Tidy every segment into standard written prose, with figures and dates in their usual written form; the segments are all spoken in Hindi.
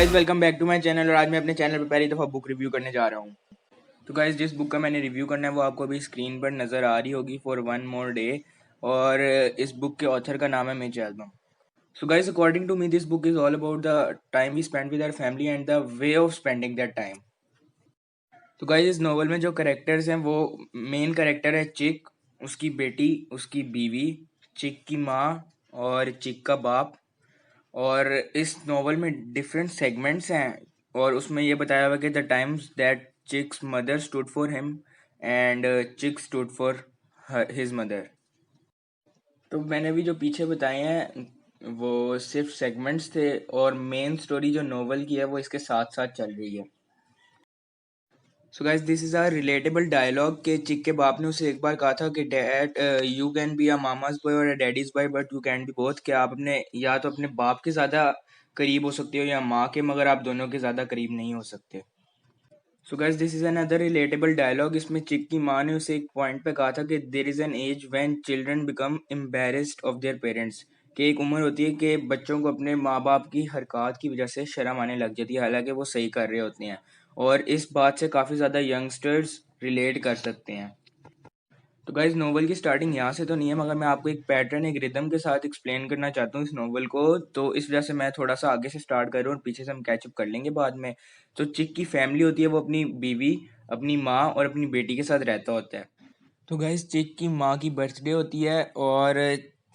Guys welcome back to my channel. और आज मैं अपने चैनल पर पहली दफ़ा बुक रिव्यू करने जा रहा हूँ। तो गाइस जिस बुक का मैंने रिव्यू करना है वो आपको अभी स्क्रीन पर नज़र आ रही होगी, फॉर वन मोर डे। और इस बुक के ऑथर का नाम है Mitch Albom. So guys according to me this book is all about the time we spend with our family and the way of spending that time. तो गाइस इस नॉवल में जो करेक्टर्स हैं वो मेन करेक्टर है चिक, उसकी बेटी, उसकी बीवी, चिक की माँ और चिक का बाप। और इस नॉवल में डिफरेंट सेगमेंट्स हैं और उसमें ये बताया हुआ कि the times that Chick's mother stood for him and Chick stood for his mother. तो मैंने भी जो पीछे बताए हैं वो सिर्फ सेगमेंट्स थे और मेन स्टोरी जो नॉवल की है वो इसके साथ साथ चल रही है। So guys this is a relatable dialogue के चिक के बाप ने उसे एक बार कहा था कि dad you can be a mama's boy और a daddy's boy but you can be both. कि आप अपने या तो अपने बाप के ज़्यादा करीब हो सकते हो या माँ के, मगर आप दोनों के ज़्यादा करीब नहीं हो सकते। So guys this is another relatable dialogue. इसमें चिक की माँ ने उसे एक पॉइंट पे कहा था कि there is an age when children become embarrassed of their parents. कि एक उम्र होती है कि बच्चों को अपने माँ बाप की हरकत की वजह से शर्म आने लग जाती है, हालांकि वो सही कर रहे होते हैं। और इस बात से काफ़ी ज़्यादा यंगस्टर्स रिलेट कर सकते हैं। तो गाइज नोवेल की स्टार्टिंग यहाँ से तो नहीं है, मगर मैं आपको एक पैटर्न, एक रिदम के साथ एक्सप्लेन करना चाहता हूँ इस नोवेल को। तो इस वजह से मैं थोड़ा सा आगे से स्टार्ट कर रहा हूँ और पीछे से हम कैचअप कर लेंगे बाद में। तो चिक की फैमिली होती है, वो अपनी बीवी, अपनी माँ और अपनी बेटी के साथ रहता होता है। तो गाइज चिक की माँ की बर्थडे होती है और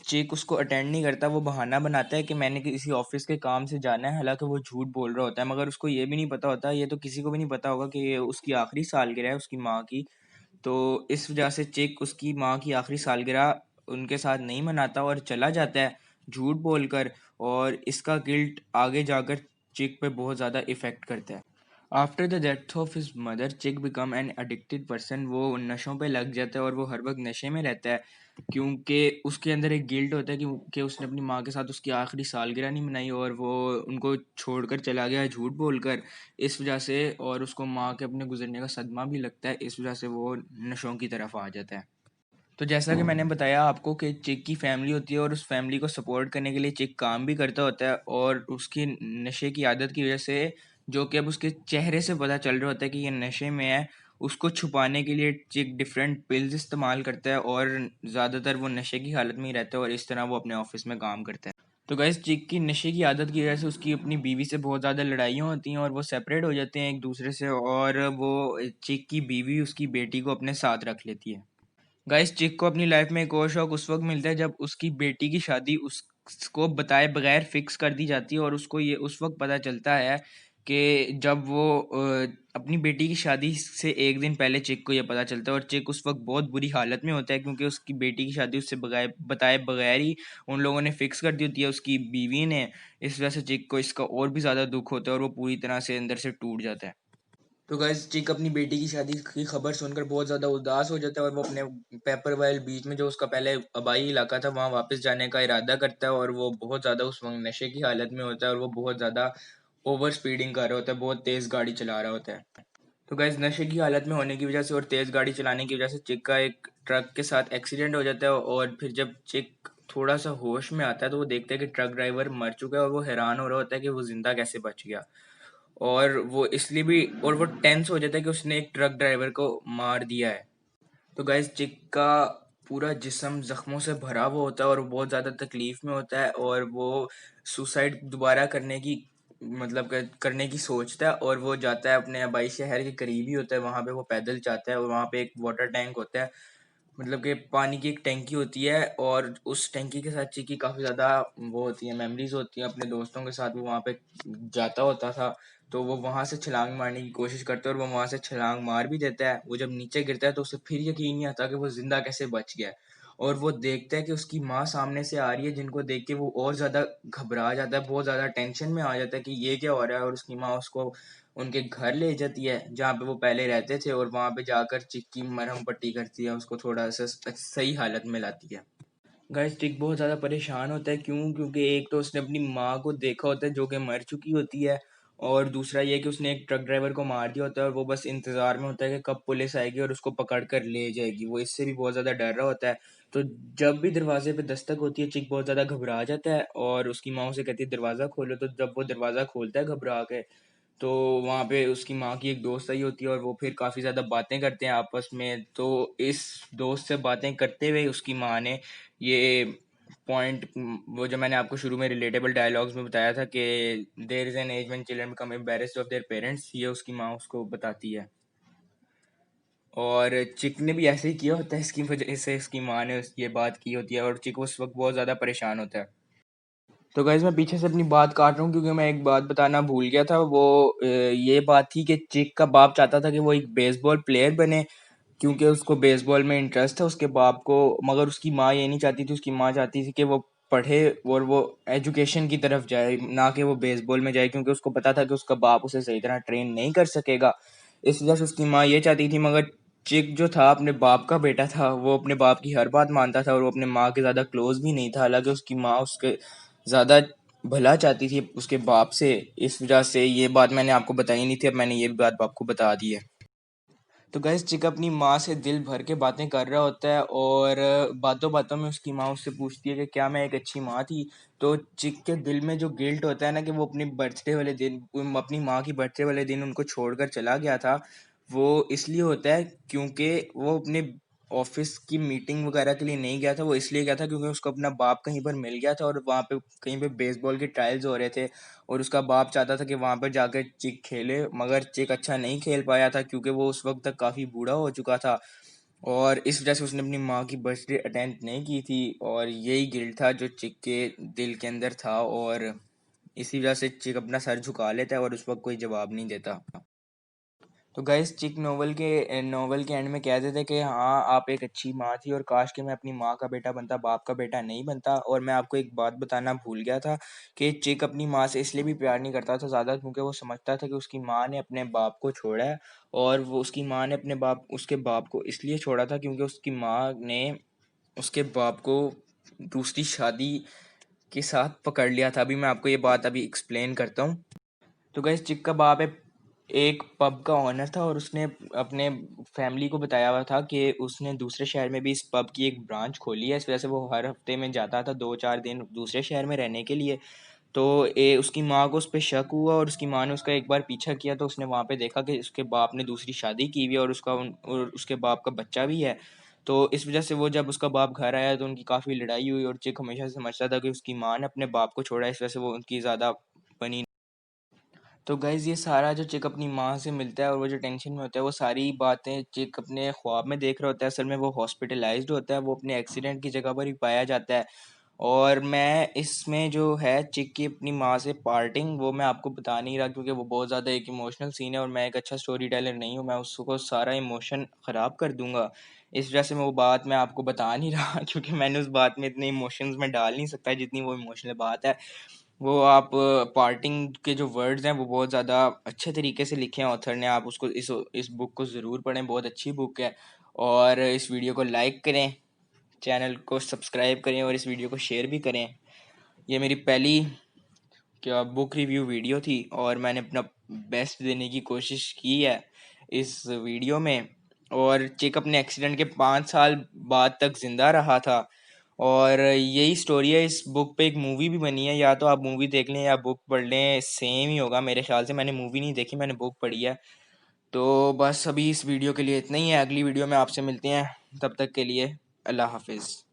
चिक उसको अटेंड नहीं करता। वो बहाना बनाता है कि मैंने किसी ऑफिस के काम से जाना है, हालांकि वो झूठ बोल रहा होता है। मगर उसको ये भी नहीं पता होता, ये तो किसी को भी नहीं पता होगा कि ये उसकी आखिरी सालगिरह है उसकी माँ की। तो इस वजह से चिक उसकी माँ की आखिरी सालगिरह उनके साथ नहीं मनाता और चला जाता है झूठ बोलकर। और इसका गिल्ट आगे जाकर चिक पे बहुत ज़्यादा इफ़ेक्ट करता है। After the death of his mother चिक बिकम एन एडिक्टेड पर्सन। वो नशों पे लग जाता है और वो हर वक्त नशे में रहता है, क्योंकि उसके अंदर एक गिल्ट होता है कि उसने अपनी माँ के साथ उसकी आखिरी सालगिरह नहीं मनाई और वो उनको छोड़कर चला गया है झूठ बोलकर। इस वजह से और उसको माँ के अपने गुजरने का सदमा भी लगता है, इस वजह से वो नशों की तरफ आ जाता है। तो जैसा कि मैंने बताया आपको कि चिक की फैमिली होती है और उस फैमिली को सपोर्ट करने के लिए चिक काम भी करता होता है। और उसकी नशे की आदत की वजह से, जो कि अब उसके चेहरे से पता चल रहा होता है कि ये नशे में है, उसको छुपाने के लिए चिक डिफरेंट पिल्स इस्तेमाल करता है और ज़्यादातर वो नशे की हालत में ही रहता है और इस तरह वो अपने ऑफिस में काम करता है। तो गाइस चिक की नशे की आदत की वजह से उसकी अपनी बीवी से बहुत ज़्यादा लड़ाइयाँ होती हैं और वो सेपरेट हो जाते हैं एक दूसरे से। और वो चिक की बीवी उसकी बेटी को अपने साथ रख लेती है। गाइस चिक को अपनी लाइफ में एक और शौक उस वक्त मिलता है जब उसकी बेटी की शादी उसको बताए बगैर फिक्स कर दी जाती है। और उसको ये उस वक्त पता चलता है कि जब वो अपनी बेटी की शादी से एक दिन पहले चिक को ये पता चलता है। और चिक उस वक्त बहुत बुरी हालत में होता है क्योंकि उसकी बेटी की शादी उससे बगैर बताए बगैर ही उन लोगों ने फिक्स कर दी होती है, उसकी बीवी ने। इस वजह से चिक को इसका और भी ज़्यादा दुख होता है और वो पूरी तरह से अंदर से टूट जाता है। तो गाइस चिक अपनी बेटी की शादी की खबर सुनकर बहुत ज़्यादा उदास हो जाता है और वो अपने पेपर वाइल बीच में, जो उसका पहले आबाई इलाका था, वहाँ वापस जाने का इरादा करता है। और वो बहुत ज़्यादा उस वक्त नशे की हालत में होता है और वो बहुत ज़्यादा ओवर स्पीडिंग कर रहा होता है, बहुत तेज़ गाड़ी चला रहा होता है। तो गाइस नशे की हालत में होने की वजह से और तेज़ गाड़ी चलाने की वजह से चिक का एक ट्रक के साथ एक्सीडेंट हो जाता है। और फिर जब चिक थोड़ा सा होश में आता है तो वो देखता है कि ट्रक ड्राइवर मर चुका है और वो हैरान हो रहा होता है कि वो जिंदा कैसे बच गया। और वो इसलिए भी और वो टेंस हो जाता है कि उसने एक ट्रक ड्राइवर को मार दिया है। तो गाइस चिक का पूरा जिस्म जख्मों से भरा हुआ होता है और वो बहुत ज़्यादा तकलीफ में होता है और वो सुसाइड दोबारा करने की मतलब करने की सोचता है। और वो जाता है अपने आबाई शहर के करीब ही होता है, वहाँ पे वो पैदल जाता है और वहाँ पे एक वाटर टैंक होता है, मतलब कि पानी की एक टैंकी होती है। और उस टैंकी के साथ चिकी काफ़ी ज़्यादा वो होती है, मेमोरीज होती हैं अपने दोस्तों के साथ। वो वहाँ पे जाता होता था, तो वो वहाँ से छलांग मारने की कोशिश करता है और वो वहाँ से छलांग मार भी देता है। वो जब नीचे गिरता है तो उसे फिर यकीन नहीं आता कि वो ज़िंदा कैसे बच गया है। और वो देखता है कि उसकी माँ सामने से आ रही है, जिनको देख के वो और ज़्यादा घबरा जाता है, बहुत ज़्यादा टेंशन में आ जाता है कि ये क्या हो रहा है। और उसकी माँ उसको उनके घर ले जाती है जहाँ पे वो पहले रहते थे और वहाँ पे जाकर चिक की मरहम पट्टी करती है, उसको थोड़ा सा सही हालत में लाती है। गाइस चिक बहुत ज़्यादा परेशान होता है, क्योंकि एक तो उसने अपनी माँ को देखा होता है जो कि मर चुकी होती है। और दूसरा ये कि उसने एक ट्रक ड्राइवर को मार दिया होता है और वो बस इंतज़ार में होता है कि कब पुलिस आएगी और उसको पकड़ कर ले जाएगी। वो इससे भी बहुत ज़्यादा डर रहा होता है। तो जब भी दरवाजे पे दस्तक होती है, चिक बहुत ज़्यादा घबरा जाता है और उसकी माँ उसे कहती है दरवाज़ा खोलो। तो जब वो दरवाज़ा खोलता है घबरा के, तो वहाँ पे उसकी माँ की एक दोस्त आई होती है और वो फिर काफ़ी ज़्यादा बातें करते हैं आपस में। तो इस दोस्त से बातें करते हुए उसकी माँ ने ये पॉइंट, वो जो मैंने आपको शुरू में रिलेटेबल डायलॉग्स में बताया था कि there is an age when children become embarrassed of their parents, ये उसकी माँ उसको बताती है। और चिक ने भी ऐसे ही किया होता है, इसकी वजह से इसकी माँ ने ये बात की होती है और चिक उस वक्त बहुत ज़्यादा परेशान होता है। तो गाइज़ मैं पीछे से अपनी बात काट रहा हूँ क्योंकि मैं एक बात बताना भूल गया था। वो ये बात थी कि चिक का बाप चाहता था कि वो एक बेसबॉल प्लेयर बने, क्योंकि उसको बेसबॉल में इंटरेस्ट था उसके बाप को। मगर उसकी माँ ये नहीं चाहती थी। उसकी माँ चाहती थी कि वो पढ़े और वो एजुकेशन की तरफ जाए, ना कि वो बेसबॉल में जाए, क्योंकि उसको पता था कि उसका बाप उसे सही तरह ट्रेन नहीं कर सकेगा। इस वजह से उसकी माँ ये चाहती थी। मगर चिक जो था अपने बाप का बेटा था, वो अपने बाप की हर बात मानता था और वो अपने माँ के ज़्यादा क्लोज भी नहीं था। हालांकि उसकी माँ उसके ज़्यादा भला चाहती थी उसके बाप से। इस वजह से ये बात मैंने आपको बताई नहीं थी, अब मैंने ये बात आपको बता दी है। तो गैस चिक अपनी माँ से दिल भर के बातें कर रहा होता है और बातों बातों में उसकी माँ उससे पूछती है कि क्या मैं एक अच्छी माँ थी। तो चिक के दिल में जो गिल्ट होता है ना कि वो अपनी बर्थडे वाले दिन, अपनी माँ की बर्थडे वाले दिन उनको छोड़कर चला गया था, वो इसलिए होता है क्योंकि वो अपने ऑफिस की मीटिंग वगैरह के लिए नहीं गया था। वो इसलिए गया था क्योंकि उसको अपना बाप कहीं पर मिल गया था और वहाँ पे कहीं पे बेसबॉल के ट्रायल्स हो रहे थे और उसका बाप चाहता था कि वहाँ पर जाकर चिक खेले। मगर चिक अच्छा नहीं खेल पाया था क्योंकि वो उस वक्त तक काफ़ी बूढ़ा हो चुका था और इस वजह से उसने अपनी माँ की बर्थडे अटेंड नहीं की थी। और यही गिल्ट था जो चिक के दिल के अंदर था और इसी वजह से चिक अपना सर झुका लेता है और उस वक्त कोई जवाब नहीं देता। तो गाइस चिक नॉवल के एंड में कह देते कि हाँ आप एक अच्छी माँ थी और काश कि मैं अपनी माँ का बेटा बनता, बाप का बेटा नहीं बनता। और मैं आपको एक बात बताना भूल गया था कि चिक अपनी माँ से इसलिए भी प्यार नहीं करता था ज़्यादा क्योंकि वो समझता था कि उसकी माँ ने अपने बाप को छोड़ा है। और वो उसकी माँ ने उसके बाप को इसलिए छोड़ा था क्योंकि उसकी माँ ने उसके बाप को दूसरी शादी के साथ पकड़ लिया था। अभी मैं आपको ये बात अभी एक्सप्लेन करता हूँ। तो गाइस चिक का बाप एक पब का ओनर था और उसने अपने फैमिली को बताया हुआ था कि उसने दूसरे शहर में भी इस पब की एक ब्रांच खोली है। इस वजह से वो हर हफ्ते में जाता था 2-4 दिन दूसरे शहर में रहने के लिए। तो उसकी माँ को उस पर शक हुआ और उसकी माँ ने उसका एक बार पीछा किया तो उसने वहाँ पे देखा कि उसके बाप ने दूसरी शादी की हुई है और उसके बाप का बच्चा भी है। तो इस वजह से वो जब उसका बाप घर आया तो उनकी काफ़ी लड़ाई हुई और चिक हमेशा से समझता था कि उसकी माँ ने अपने बाप को छोड़ा है, इस वजह से वो उनकी ज़्यादा बनी। तो गाइज़ ये सारा जो चिक अपनी माँ से मिलता है और वो जो टेंशन में होता है वो सारी बातें चिक अपने ख्वाब में देख रहा होता है। असल में वो हॉस्पिटलाइज्ड होता है, वो अपने एक्सीडेंट की जगह पर ही पाया जाता है। और मैं इसमें जो है चिक की अपनी माँ से पार्टिंग वो मैं आपको बता नहीं रहा क्योंकि वो बहुत ज़्यादा एक इमोशनल सीन है और मैं एक अच्छा स्टोरी टेलर नहीं हूँ, मैं उसको सारा इमोशन ख़राब कर दूंगा। इस वजह से मैं वो बात मैं आपको बता नहीं रहा क्योंकि मैंने उस बात में इतने इमोशंस में डाल नहीं सकता जितनी वो इमोशनल बात है। वो आप पार्टिंग के जो वर्ड्स हैं वो बहुत ज़्यादा अच्छे तरीके से लिखे हैं ऑथर ने। आप उसको इस बुक को ज़रूर पढ़ें, बहुत अच्छी बुक है। और इस वीडियो को लाइक करें, चैनल को सब्सक्राइब करें और इस वीडियो को शेयर भी करें। ये मेरी पहली क्या बुक रिव्यू वीडियो थी और मैंने अपना बेस्ट देने की कोशिश की है इस वीडियो में। और चिक अपने एक्सीडेंट के 5 साल बाद तक ज़िंदा रहा था और यही स्टोरी है। इस बुक पे एक मूवी भी बनी है, या तो आप मूवी देख लें या बुक पढ़ लें, सेम ही होगा मेरे ख्याल से। मैंने मूवी नहीं देखी, मैंने बुक पढ़ी है। तो बस अभी इस वीडियो के लिए इतना ही है, अगली वीडियो में आपसे मिलते हैं, तब तक के लिए अल्लाह हाफिज़।